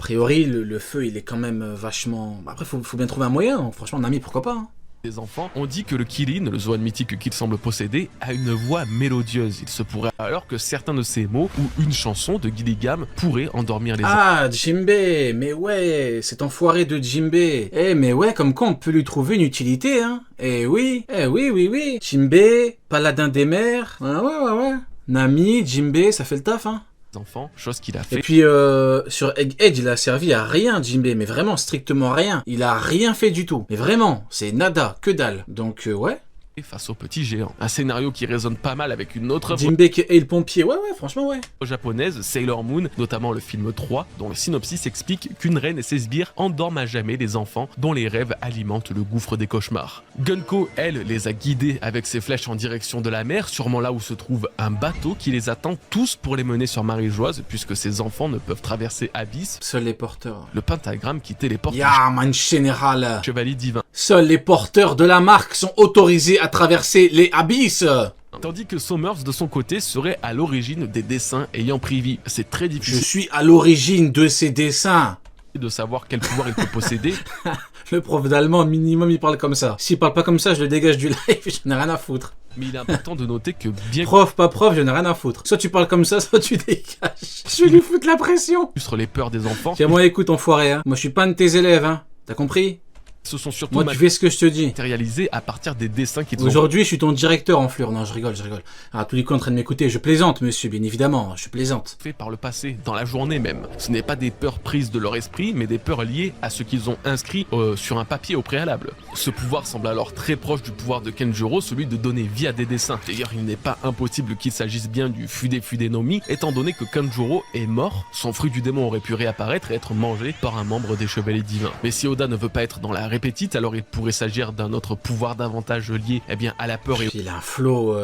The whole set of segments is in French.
priori, le feu, il est quand même vachement... Après, faut bien trouver un moyen, hein. Franchement, Nami, pourquoi pas, hein. Des enfants, on dit que le Kirin, le Zoan mythique qu'il semble posséder, a une voix mélodieuse. Il se pourrait alors que certains de ses mots ou une chanson de Gilligam pourraient endormir les enfants. Ah, Jinbei, mais ouais, cet enfoiré de Jinbei. Eh, mais ouais, comme quoi on peut lui trouver une utilité, hein. Oui, oui. Jinbei, paladin des mers. Ah, ouais. Nami, Jinbei, ça fait le taf, hein. Enfants, chose qu'il a Et fait. puis sur Egghead, il a servi à rien, Jinbei, mais vraiment strictement rien. Il a rien fait du tout. Mais vraiment, c'est nada, que dalle. Donc ouais. Face au petit géant. Un scénario qui résonne pas mal avec une autre œuvre Jinbei qui est le pompier, ouais, franchement, ouais. japonaise, Sailor Moon, notamment le film 3, dont le synopsis explique qu'une reine et ses sbires endorment à jamais les enfants dont les rêves alimentent le gouffre des cauchemars. Gunko, elle, les a guidés avec ses flèches en direction de la mer, sûrement là où se trouve un bateau qui les attend tous pour les mener sur Marie-Joise, puisque ces enfants ne peuvent traverser Abyss, Seuls les porteurs. le pentagramme qui téléporte Ya, man, général. le chevalier divin. Seuls les porteurs de la marque sont autorisés à traverser les abysses. Tandis que Somers, de son côté, serait à l'origine des dessins ayant pris vie. C'est très Je difficile suis à l'origine de ces dessins. de savoir quel pouvoir il peut posséder. Le prof d'allemand, minimum, il parle comme ça. S'il parle pas comme ça, je le dégage du live, je n'ai rien à foutre. Mais il est important de noter que bien Prof, pas prof, je n'ai rien à foutre. Soit tu parles comme ça, soit tu dégages. Je vais lui foutre la pression. illustre les peurs des enfants, Tiens, moi, écoute, enfoiré, hein. Moi, je suis pas un de tes élèves, hein. T'as compris? ce sont surtout Moi, tu fais ce que je te dis. matérialisés à partir des dessins qu'ils ont Aujourd'hui, je suis ton directeur en fleur. Non, je rigole. Ah, tous les coups en train de m'écouter. Je plaisante, monsieur, bien évidemment. Je plaisante. fait par le passé, dans la journée même. Ce n'est pas des peurs prises de leur esprit, mais des peurs liées à ce qu'ils ont inscrit sur un papier au préalable. Ce pouvoir semble alors très proche du pouvoir de Kenjuro, celui de donner vie à des dessins. D'ailleurs, il n'est pas impossible qu'il s'agisse bien du Fude no Mi, étant donné que Kenjuro est mort, son fruit du démon aurait pu réapparaître et être mangé par un membre des Chevaliers Divins. Mais si Oda ne veut pas être dans la répétite, alors il pourrait s'agir d'un autre pouvoir davantage lié à la peur et Il a un flow,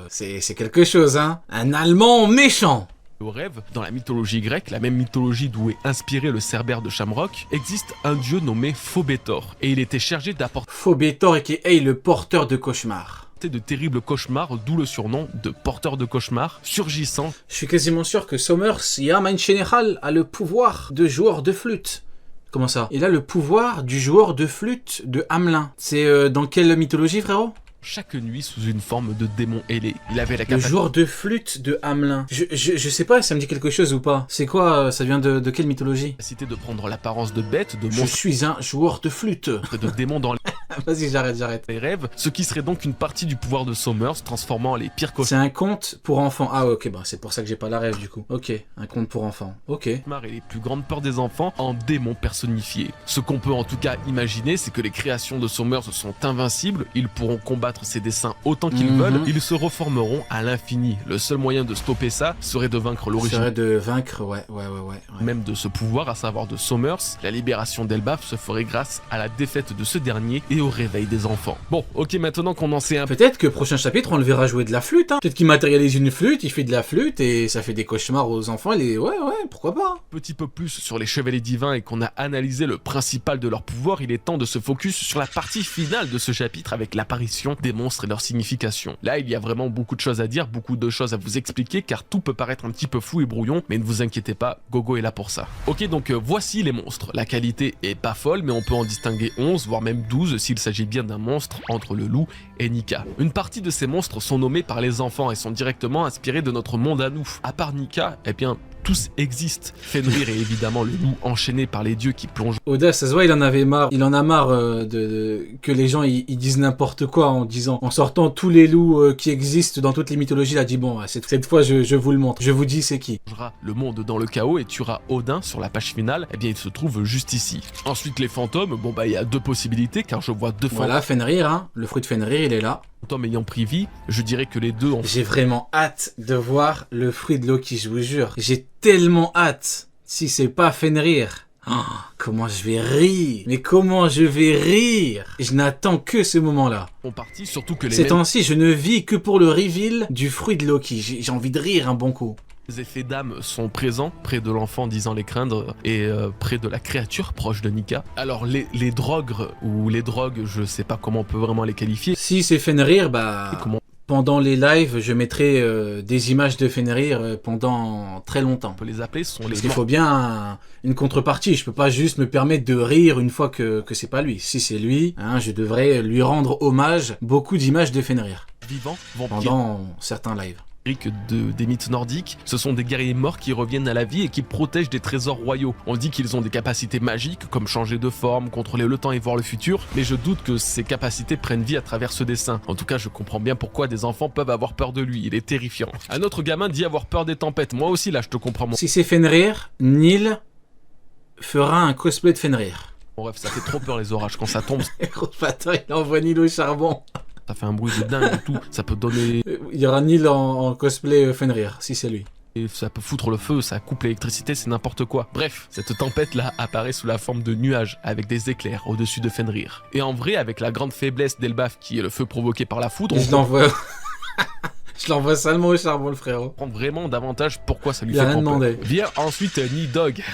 c'est quelque chose, hein. Un Allemand méchant. au rêve. Dans la mythologie grecque, la même mythologie d'où est inspiré le Cerbère de Shamrock, existe un dieu nommé Phobétor, et il était chargé d'apporter Phobétor et qui est le porteur de cauchemars. de terribles cauchemars, d'où le surnom de porteur de cauchemars, surgissant Je suis quasiment sûr que Somers, ja, mein General, a le pouvoir de joueur de flûte. Comment ça? Il a le pouvoir du joueur de flûte de Hamelin. C'est dans quelle mythologie, frérot? chaque nuit sous une forme de démon ailé. Il avait la Le capacité joueur de flûte de Hamelin. Je sais pas si ça me dit quelque chose ou pas. C'est quoi? Ça vient de quelle mythologie? de prendre l'apparence de bête, de Je monstre suis un joueur de flûte. et de démon dans Vas-y, j'arrête. les rêves, ce qui serait donc une partie du pouvoir de Somers, transformant les pires C'est un conte pour enfants. Ah, ok, bah c'est pour ça que j'ai pas la rêve du coup. Ok, un conte pour enfants. Ok. cauchemars et les plus grandes peurs des enfants en démons personnifiés. Ce qu'on peut en tout cas imaginer, c'est que les créations de Somers sont invincibles, ils pourront combattre ces dessins autant qu'ils veulent, ils se reformeront à l'infini. Le seul moyen de stopper ça serait de vaincre l'origine Serait de vaincre, ouais. même de ce pouvoir, à savoir de Somers. La libération d'Elbaf se ferait grâce à la défaite de ce dernier et au réveil des enfants. Bon, ok, maintenant qu'on en sait un Peut-être que prochain chapitre, on le verra jouer de la flûte, hein. Peut-être qu'il matérialise une flûte, il fait de la flûte et ça fait des cauchemars aux enfants. Ouais, pourquoi pas. petit peu plus sur les chevaliers divins et qu'on a analysé le principal de leur pouvoir, il est temps de se focus sur la partie finale de ce chapitre avec l'apparition des monstres et leur signification. Là, il y a vraiment beaucoup de choses à dire, beaucoup de choses à vous expliquer, car tout peut paraître un petit peu flou et brouillon, mais ne vous inquiétez pas, Gogo est là pour ça. Ok, donc voici les monstres. La qualité est pas folle, mais on peut en distinguer 11, voire même 12, s'il s'agit bien d'un monstre entre le loup et Nika. Une partie de ces monstres sont nommés par les enfants et sont directement inspirés de notre monde à nous. À part Nika, eh bien, tous existent. Fenrir est évidemment le loup enchaîné par les dieux qui plonge Oda, ça se voit, il en avait marre. Il en a marre que les gens ils disent n'importe quoi en sortant tous les loups qui existent dans toutes les mythologies. Il a dit bon, cette fois je vous le montre. Je vous dis c'est qui. le monde dans le chaos et tuera Odin sur la page finale, eh bien il se trouve juste ici. Ensuite les fantômes, bon bah il y a deux possibilités car je vois deux Voilà, Fenrir, hein. Le fruit de Fenrir, il est là. fantômes ayant pris vie, je dirais que les deux ont J'ai vraiment hâte de voir le fruit de Loki, je vous jure. J'ai tellement hâte. Si c'est pas Fenrir. Oh, comment je vais rire. Mais comment je vais rire. Je n'attends que ce moment-là. parti, surtout que les Ces temps-ci, je ne vis que pour le reveal du fruit de Loki. J'ai envie de rire un bon coup. les effets d'âme sont présents près de l'enfant disant les craindre et près de la créature proche de Nika. Alors les drogues ou les drogues, je sais pas comment on peut vraiment les qualifier. Si c'est Fenrir, bah... Comment pendant les lives, je mettrai des images de Fenrir pendant très longtemps. On peut les appeler, ce sont les Parce qu'il faut bien une contrepartie. Je peux pas juste me permettre de rire une fois que c'est pas lui. Si c'est lui, hein, je devrais lui rendre hommage. Beaucoup d'images de Fenrir vivants, vampires. pendant certains lives. Des mythes nordiques, ce sont des guerriers morts qui reviennent à la vie et qui protègent des trésors royaux. On dit qu'ils ont des capacités magiques comme changer de forme, contrôler le temps et voir le futur, mais je doute que ces capacités prennent vie à travers ce dessin. En tout cas, je comprends bien pourquoi des enfants peuvent avoir peur de lui, il est terrifiant. Un autre gamin dit avoir peur des tempêtes, moi aussi là je te comprends. Si c'est Fenrir, Neil fera un cosplay de Fenrir. Bref, ça fait trop peur les orages quand ça tombe. Gros bâtard, il envoie Neil au charbon. Ça fait un bruit de dingue et tout, ça peut donner... Il y aura Neil en cosplay Fenrir, si c'est lui. Et ça peut foutre le feu, ça coupe l'électricité, c'est n'importe quoi. Bref, cette tempête-là apparaît sous la forme de nuages, avec des éclairs au-dessus de Fenrir. Et en vrai, avec la grande faiblesse d'Elbaf qui est le feu provoqué par la foudre... Je l'envoie... Je l'envoie salement au charbon, le frérot. Comprend vraiment davantage pourquoi ça lui Il a fait rien tant peur. demandé. Vient ensuite Nidhogg.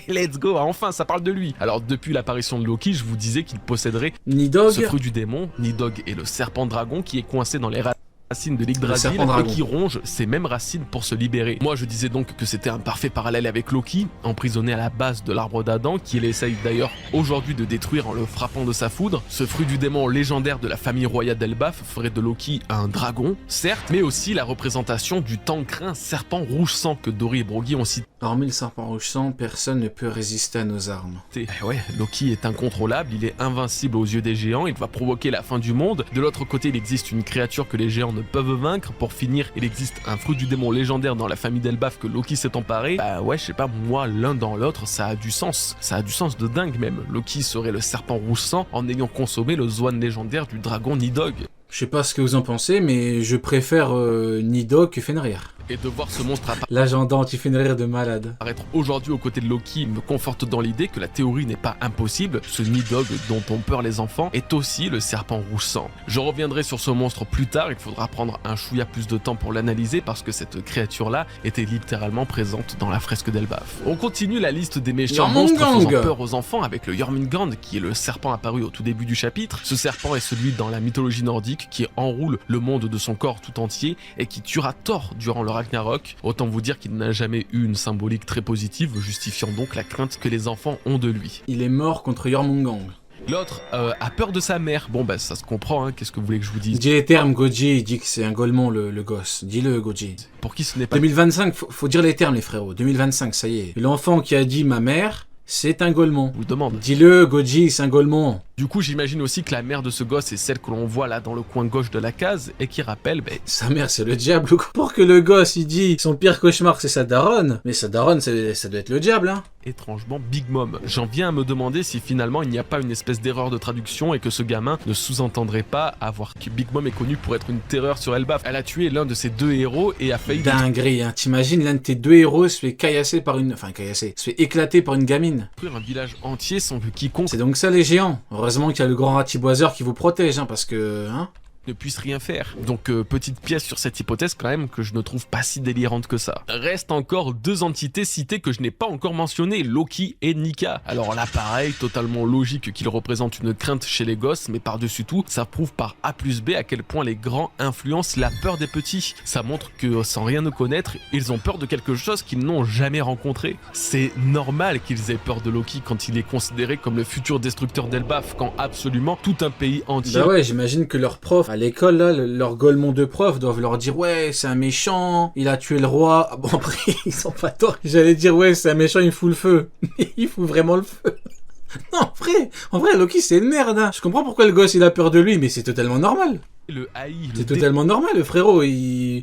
Let's go, enfin ça parle de lui. Alors depuis l'apparition de Loki, je vous disais qu'il posséderait Nidhogg. ce fruit du démon. Nidhogg est le serpent dragon qui est coincé dans les racines de l'Yggdrasil serpent et dragon. qui ronge ces mêmes racines pour se libérer. Moi je disais donc que c'était un parfait parallèle avec Loki, emprisonné à la base de l'arbre d'Adam, qu'il essaye d'ailleurs aujourd'hui de détruire en le frappant de sa foudre. Ce fruit du démon légendaire de la famille royale d'Elbaf ferait de Loki un dragon, certes, mais aussi la représentation du Tancrin serpent rouge sang que Dory et Broggy ont cité. Hormis le serpent rouge sang, personne ne peut résister à nos armes. Ouais, Loki est incontrôlable, il est invincible aux yeux des géants, il va provoquer la fin du monde. De l'autre côté, il existe une créature que les géants ne peuvent vaincre. Pour finir, il existe un fruit du démon légendaire dans la famille d'Elbaf que Loki s'est emparé. Bah ouais, je sais pas, moi, l'un dans l'autre, ça a du sens. Ça a du sens de dingue même. Loki serait le serpent rouge sang en ayant consommé le Zwan légendaire du dragon Nidhogg. Je sais pas ce que vous en pensez, mais je préfère Nidhogg que Fenrir. Et de voir ce monstre L'agenda anti-Fenrir de malade. apparaître aujourd'hui aux côtés de Loki me conforte dans l'idée que la théorie n'est pas impossible. Ce Nidhogg dont ont peur les enfants est aussi le serpent rouge sang. Je reviendrai sur ce monstre plus tard, il faudra prendre un chouïa plus de temps pour l'analyser parce que cette créature-là était littéralement présente dans la fresque d'Elbaf. On continue la liste des méchants monstres faisant peur aux enfants avec le Jormungand qui est le serpent apparu au tout début du chapitre. Ce serpent est celui dans la mythologie nordique qui enroule le monde de son corps tout entier et qui tuera Thor durant le Ragnarok. Autant vous dire qu'il n'a jamais eu une symbolique très positive, justifiant donc la crainte que les enfants ont de lui. Il est mort contre Jormungand. L'autre a peur de sa mère. Bon bah ça se comprend, hein. Qu'est-ce que vous voulez que je vous dise? Dis les termes, Goji, il dit que c'est un golemon le gosse. Dis-le, Goji. Pour qui ce n'est pas... 2025, faut dire les termes, les frérots. 2025, ça y est. L'enfant qui a dit ma mère, c'est un golemon. Je vous le demande. Dis-le, Goji, c'est un golemon. Du coup, j'imagine aussi que la mère de ce gosse est celle que l'on voit là dans le coin gauche de la case et qui rappelle, Sa mère, c'est le diable. Pour que le gosse, il dit son pire cauchemar, c'est sa daronne. Mais sa daronne, ça doit être le diable, hein. étrangement Big Mom. J'en viens à me demander si finalement il n'y a pas une espèce d'erreur de traduction et que ce gamin ne sous-entendrait pas avoir que Big Mom est connue pour être une terreur sur Elbaf. Elle a tué l'un de ses deux héros et a failli... Dinguerie, hein. T'imagines, l'un de tes deux héros se fait caillasser par une... Enfin, caillasser. Se fait éclater par une gamine. détruire un village entier sans que quiconque C'est donc ça, les géants. Heureusement qu'il y a le grand ratiboiseur qui vous protège, hein, parce que... Hein, ne puisse rien faire. Donc petite pièce sur cette hypothèse quand même que je ne trouve pas si délirante que ça. Reste encore deux entités citées que je n'ai pas encore mentionnées, Loki et Nika. Alors là pareil, totalement logique qu'ils représentent une crainte chez les gosses, mais par-dessus tout, ça prouve par A plus B à quel point les grands influencent la peur des petits. Ça montre que sans rien ne connaître, ils ont peur de quelque chose qu'ils n'ont jamais rencontré. C'est normal qu'ils aient peur de Loki quand il est considéré comme le futur destructeur d'Elbaf, quand absolument tout un pays entier... Bah ouais, j'imagine que leur prof, à l'école, là, leur golemon de prof doivent leur dire ouais, c'est un méchant, il a tué le roi. Ah bon, après, ils sont pas tort. J'allais dire ouais, c'est un méchant, il fout le feu. Mais il fout vraiment le feu. Non, en vrai, Loki, c'est une merde. Hein. Je comprends pourquoi le gosse, il a peur de lui, mais c'est totalement normal. Le haï, C'est totalement normal, le frérot.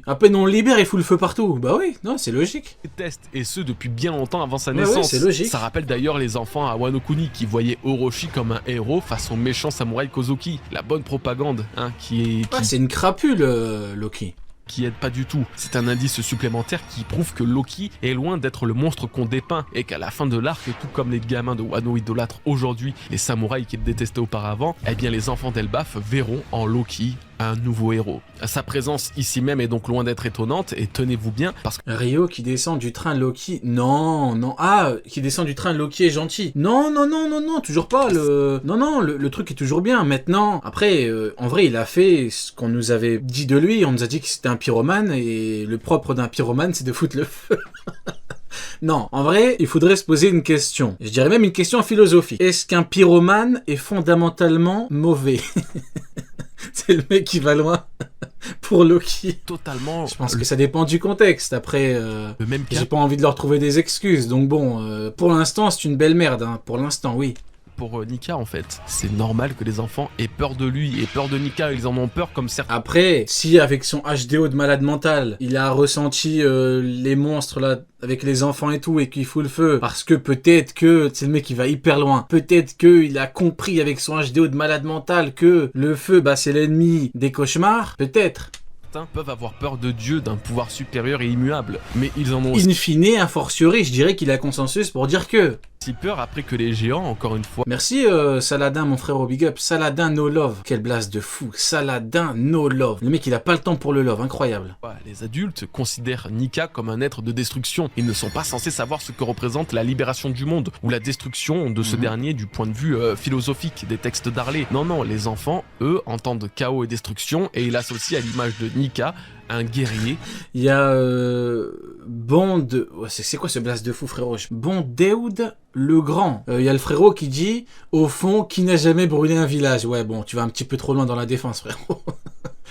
À peine on le libère, il fout le feu partout. Bah oui, non, c'est logique. déteste, et ce depuis bien longtemps avant sa Ouais, naissance. ouais, c'est logique. Ça rappelle d'ailleurs les enfants à Wano Kuni qui voyaient Orochi comme un héros face au méchant samouraï Kozuki. La bonne propagande, hein, qui C'est une crapule, Loki. qui aide pas du tout. C'est un indice supplémentaire qui prouve que Loki est loin d'être le monstre qu'on dépeint et qu'à la fin de l'arc, tout comme les gamins de Wano idolâtrent aujourd'hui les samouraïs qu'ils détestaient auparavant, eh bien les enfants d'Elbaf verront en Loki un nouveau héros. Sa présence ici même est donc loin d'être étonnante, et tenez-vous bien, parce que Rio qui descend du train Loki. Non, non. Qui descend du train Loki est gentil. Non, toujours pas. Le truc est toujours bien. Maintenant, après, en vrai, il a fait ce qu'on nous avait dit de lui. On nous a dit que c'était un pyromane, et le propre d'un pyromane, c'est de foutre le feu. Non, en vrai, il faudrait se poser une question. Je dirais même une question philosophique. Est-ce qu'un pyromane est fondamentalement mauvais? C'est le mec qui va loin pour Loki. totalement Je pense que ça dépend du contexte. Après, le même cas j'ai pas envie de leur trouver des excuses. Donc bon, pour l'instant, c'est une belle merde. Hein. Pour l'instant, oui. pour Nika en fait. C'est normal que les enfants aient peur de lui et peur de Nika, ils en ont peur comme certains. Après, si avec son HDO de malade mental, il a ressenti les monstres là avec les enfants et tout et qu'il fout le feu parce que peut-être que c'est le mec qui va hyper loin. Peut-être que il a compris avec son HDO de malade mental que le feu bah c'est l'ennemi des cauchemars. Peut-être. Peuvent avoir peur de Dieu, d'un pouvoir supérieur et immuable, mais ils en ont aussi In fine, a fortiori, je dirais qu'il a consensus pour dire que. peur après que les géants, encore une fois, Merci Saladin, mon frère au big up. Saladin no love. Quelle blase de fou. Saladin no love. Le mec, il a pas le temps pour le love. Incroyable. les adultes considèrent Nika comme un être de destruction. Ils ne sont pas censés savoir ce que représente la libération du monde ou la destruction de ce dernier du point de vue philosophique des textes d'Harley. Non, les enfants, eux, entendent chaos et destruction et ils associent à l'image de Nika un guerrier. Il y a Bond... Ouais, c'est quoi ce blase de fou, frérot? Bondeud le Grand. Il y a le frérot qui dit, au fond, qui n'a jamais brûlé un village? Ouais, bon, tu vas un petit peu trop loin dans la défense, frérot.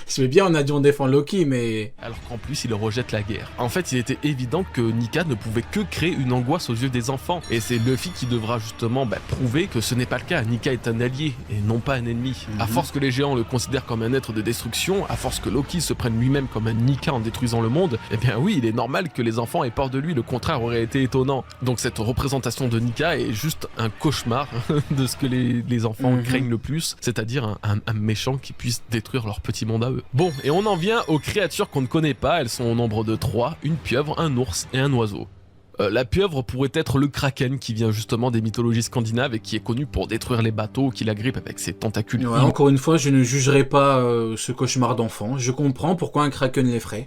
C'est bien, on a dit on défend Loki, mais... Alors qu'en plus, il rejette la guerre. En fait, il était évident que Nika ne pouvait que créer une angoisse aux yeux des enfants. Et c'est Luffy qui devra justement prouver que ce n'est pas le cas. Nika est un allié et non pas un ennemi. À force que les géants le considèrent comme un être de destruction, à force que Loki se prenne lui-même comme un Nika en détruisant le monde, eh bien oui, il est normal que les enfants aient peur de lui. Le contraire aurait été étonnant. Donc cette représentation de Nika est juste un cauchemar de ce que les enfants craignent le plus, c'est-à-dire un méchant qui puisse détruire leur petit monde à eux. Bon, et on en vient aux créatures qu'on ne connaît pas. Elles sont au nombre de 3, une pieuvre, un ours et un oiseau. La pieuvre pourrait être le kraken qui vient justement des mythologies scandinaves et qui est connu pour détruire les bateaux qui l'agrippent avec ses tentacules. Ouais, encore une fois, je ne jugerai pas ce cauchemar d'enfant. Je comprends pourquoi un kraken l'effraie.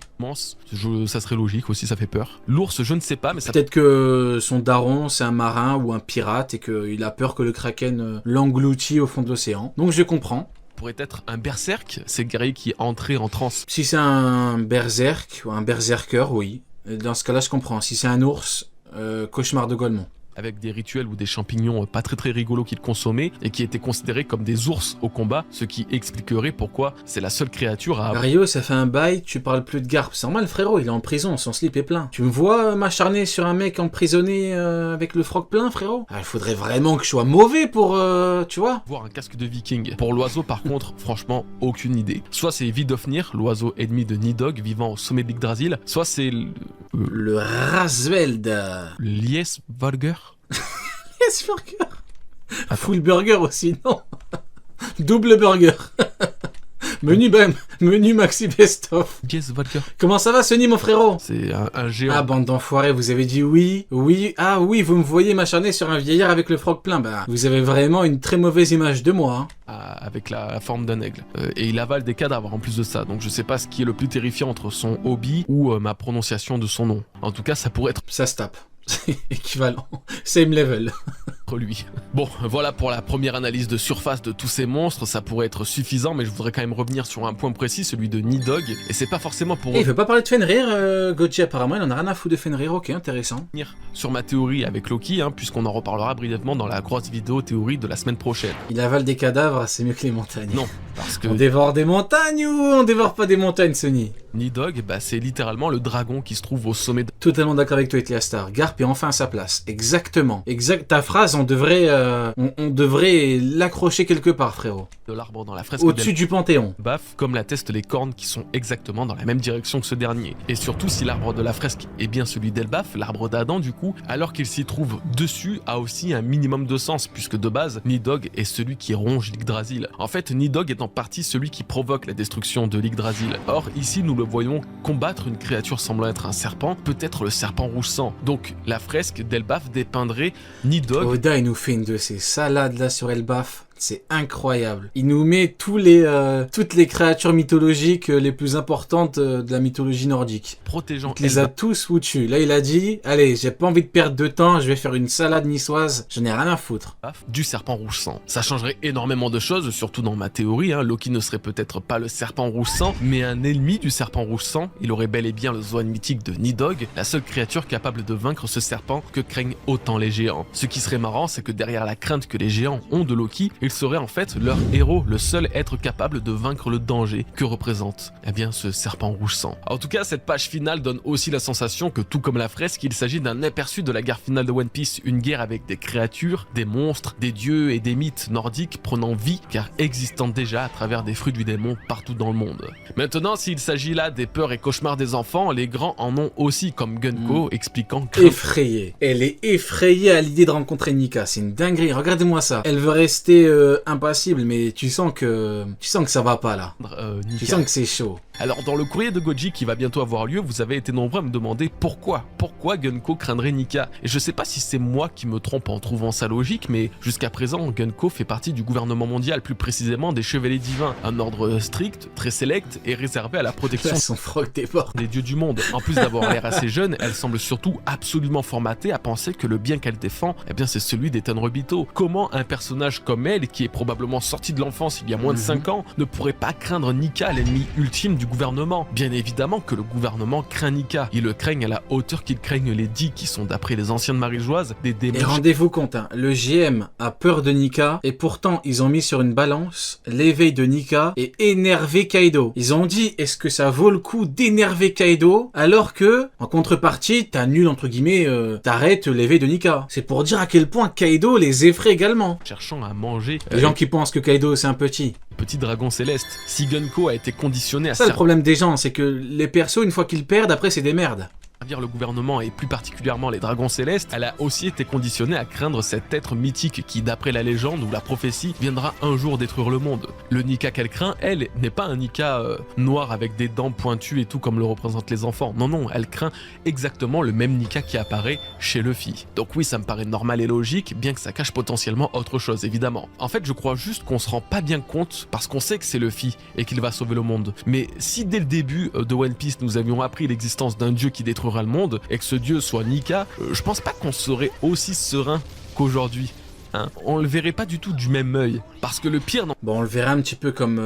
Ça serait logique aussi, ça fait peur. L'ours, je ne sais pas, mais ça... Peut-être que son daron, c'est un marin ou un pirate et qu'il a peur que le kraken l'engloutit au fond de l'océan. Donc je comprends. Pourrait être un berserk, c'est guerrier qui est entré en transe. Si c'est un berserk ou un berserker, oui. Dans ce cas-là, je comprends. Si c'est un ours, cauchemar de Golemont. Avec des rituels ou des champignons pas très rigolos qu'il consommait et qui étaient considérés comme des ours au combat, ce qui expliquerait pourquoi c'est la seule créature à... Rio, ça fait un bail, tu parles plus de Garp. C'est normal, frérot, il est en prison, son slip est plein. Tu me vois m'acharner sur un mec emprisonné avec le froc plein, frérot? Il faudrait vraiment que je sois mauvais pour, tu vois. Voir un casque de viking. Pour l'oiseau, par contre, franchement, aucune idée. Soit c'est Vidofnir, l'oiseau ennemi de Nidhogg vivant au sommet de l'Yggdrasil, soit c'est... Le Rasveld. Liesvalger. Yes burger. Full burger aussi, non? Double burger. Menu maxi best-of. Liesvalger. Comment ça va, Sony, mon frérot? C'est un géant. Ah, bande d'enfoirés, vous avez dit oui. Ah oui, vous me voyez m'acharner sur un vieillard avec le froc plein. Bah, vous avez vraiment une très mauvaise image de moi. Hein. Avec la forme d'un aigle. Et il avale des cadavres en plus de ça. Donc je sais pas ce qui est le plus terrifiant entre son hobby ou ma prononciation de son nom. En tout cas, ça pourrait être... Ça se tape. C'est équivalent. Same level. Lui. Bon, voilà pour la première analyse de surface de tous ces monstres, ça pourrait être suffisant, mais je voudrais quand même revenir sur un point précis, celui de Nidhogg, et c'est pas forcément pour... il veut pas parler de Fenrir, Goji apparemment, il en a rien à foutre de Fenrir, ok, intéressant. Sur ma théorie avec Loki, puisqu'on en reparlera brièvement dans la grosse vidéo théorie de la semaine prochaine. Il avale des cadavres, c'est mieux que les montagnes. Non, parce que... On dévore des montagnes ou on dévore pas des montagnes, Sony? Nidhogg, c'est littéralement le dragon qui se trouve au sommet de... Totalement d'accord avec toi, Etliastar. Garp est enfin à sa place. Exactement. Ta phrase, on devrait l'accrocher quelque part, frérot. De l'arbre dans la fresque. Au-dessus du Panthéon. Baf, comme l'attestent les cornes qui sont exactement dans la même direction que ce dernier. Et surtout, si l'arbre de la fresque est bien celui d'Elbaf, l'arbre d'Adam du coup, alors qu'il s'y trouve dessus, a aussi un minimum de sens, puisque de base, Nidhogg est celui qui ronge l'Yggdrasil. En fait, Nidhogg est en partie celui qui provoque la destruction de l'Yggdrasil. Or, ici, nous le voyons combattre une créature semblant être un serpent, peut-être le serpent rouge sang. Donc, la fresque d'Elbaf dépeindrait Nidhogg... Oda, il nous fait une de ces salades là sur Elbaf. C'est incroyable. Il nous met toutes les créatures mythologiques les plus importantes de la mythologie nordique. Protégeant Il les a tous foutus. Là, il a dit, allez, j'ai pas envie de perdre de temps, je vais faire une salade niçoise. Je n'ai rien à foutre. Du serpent rouge sang. Ça changerait énormément de choses, surtout dans ma théorie. Loki ne serait peut-être pas le serpent rouge sang, mais un ennemi du serpent rouge sang. Il aurait bel et bien le Zoan mythique de Nidhogg, la seule créature capable de vaincre ce serpent que craignent autant les géants. Ce qui serait marrant, c'est que derrière la crainte que les géants ont de Loki, il serait en fait leur héros, le seul être capable de vaincre le danger que représente, eh bien, ce serpent rouge sang. En tout cas, cette page finale donne aussi la sensation que, tout comme la fresque, il s'agit d'un aperçu de la guerre finale de One Piece, une guerre avec des créatures, des monstres, des dieux et des mythes nordiques prenant vie, car existant déjà à travers des fruits du démon partout dans le monde. Maintenant, s'il s'agit là des peurs et cauchemars des enfants, les grands en ont aussi, comme Gunko expliquant que... Effrayée. Elle est effrayée à l'idée de rencontrer Nika. C'est une dinguerie. Regardez-moi ça. Elle veut rester impassible, mais tu sens que ça va pas là. Tu sens que c'est chaud. Alors, dans le courrier de Goji qui va bientôt avoir lieu, vous avez été nombreux à me demander pourquoi Gunko craindrait Nika. Et je sais pas si c'est moi qui me trompe en trouvant ça logique, mais jusqu'à présent, Gunko fait partie du gouvernement mondial, plus précisément des Chevaliers Divins, un ordre strict, très sélect et réservé à la protection des dieux du monde. En plus d'avoir l'air assez jeune, elle semble surtout absolument formatée à penser que le bien qu'elle défend, eh bien c'est celui des Tenryubito. Comment un personnage comme elle, qui est probablement sorti de l'enfance il y a moins de 5 ans, ne pourrait pas craindre Nika, l'ennemi ultime du gouvernement? Bien évidemment que le gouvernement craint Nika. Ils le craignent à la hauteur qu'ils craignent les dix, qui sont, d'après les anciennes marie-joises, des démons. Et rendez-vous compte, le GM a peur de Nika, et pourtant ils ont mis sur une balance l'éveil de Nika et énerver Kaido. Ils ont dit, est-ce que ça vaut le coup d'énerver Kaido, alors que, en contrepartie, t'annules entre guillemets, t'arrêtes l'éveil de Nika. C'est pour dire à quel point Kaido les effraie également. Cherchant à manger... Les gens qui pensent que Kaido c'est un petit dragon céleste. Si Gunko a été conditionné à ça, le problème des gens, c'est que les persos, une fois qu'ils perdent, après c'est des merdes. Servir le gouvernement et plus particulièrement les dragons célestes, elle a aussi été conditionnée à craindre cet être mythique qui, d'après la légende ou la prophétie, viendra un jour détruire le monde. Le Nika qu'elle craint, elle, n'est pas un Nika noir avec des dents pointues et tout comme le représentent les enfants. Non, elle craint exactement le même Nika qui apparaît chez Luffy. Donc oui, ça me paraît normal et logique, bien que ça cache potentiellement autre chose, évidemment. En fait, je crois juste qu'on se rend pas bien compte, parce qu'on sait que c'est Luffy et qu'il va sauver le monde. Mais si dès le début de One Piece, nous avions appris l'existence d'un dieu qui détruira le monde, et que ce dieu soit Nika, je pense pas qu'on serait aussi serein qu'aujourd'hui. On le verrait pas du tout du même œil. Parce que le pire... Bon, on le verrait un petit peu comme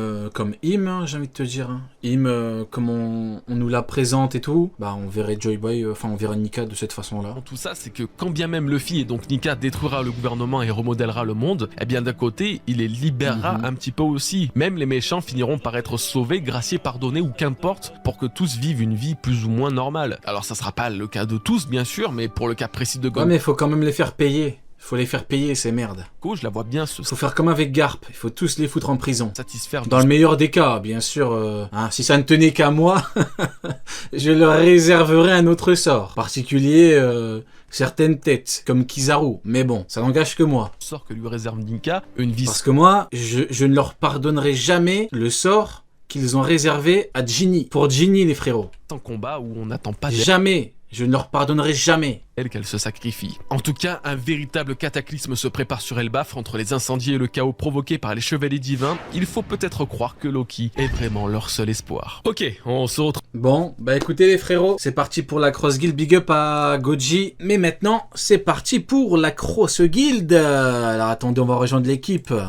Im, j'ai envie de te dire. Im, comme on nous la présente et tout, bah on verrait Joy Boy, on verrait Nika de cette façon-là. Tout ça, c'est que quand bien même Luffy et donc Nika détruira le gouvernement et remodèlera le monde, eh bien d'un côté, il les libérera un petit peu aussi. Même les méchants finiront par être sauvés, graciés, pardonnés ou qu'importe, pour que tous vivent une vie plus ou moins normale. Alors ça sera pas le cas de tous, bien sûr, mais pour le cas précis de Gon... Ouais, mais il faut quand même les faire payer. Faut les faire payer, ces merdes. Je la vois bien Faut faire comme avec Garp, il faut tous les foutre en prison. Satisfaire dans le meilleur des cas, bien sûr. Si ça ne tenait qu'à moi, je leur réserverais un autre sort. En particulier, certaines têtes, comme Kizaru. Mais bon, ça n'engage que moi. Sort que lui réserve Nika, une vie... Parce que moi, je ne leur pardonnerai jamais le sort qu'ils ont réservé à Ginny. Pour Ginny, les frérots. En combat où on n'attend pas... Jamais. Je ne leur pardonnerai jamais. Qu'elle se sacrifie. En tout cas, un véritable cataclysme se prépare sur Elbaf entre les incendies et le chaos provoqué par les Chevaliers Divins. Il faut peut-être croire que Loki est vraiment leur seul espoir. Ok, on se retrouve. Bon, bah écoutez les frérots, c'est parti pour la Cross Guild, big up à Goji. Mais maintenant, c'est parti pour la Cross Guild. Alors attendez, on va rejoindre l'équipe.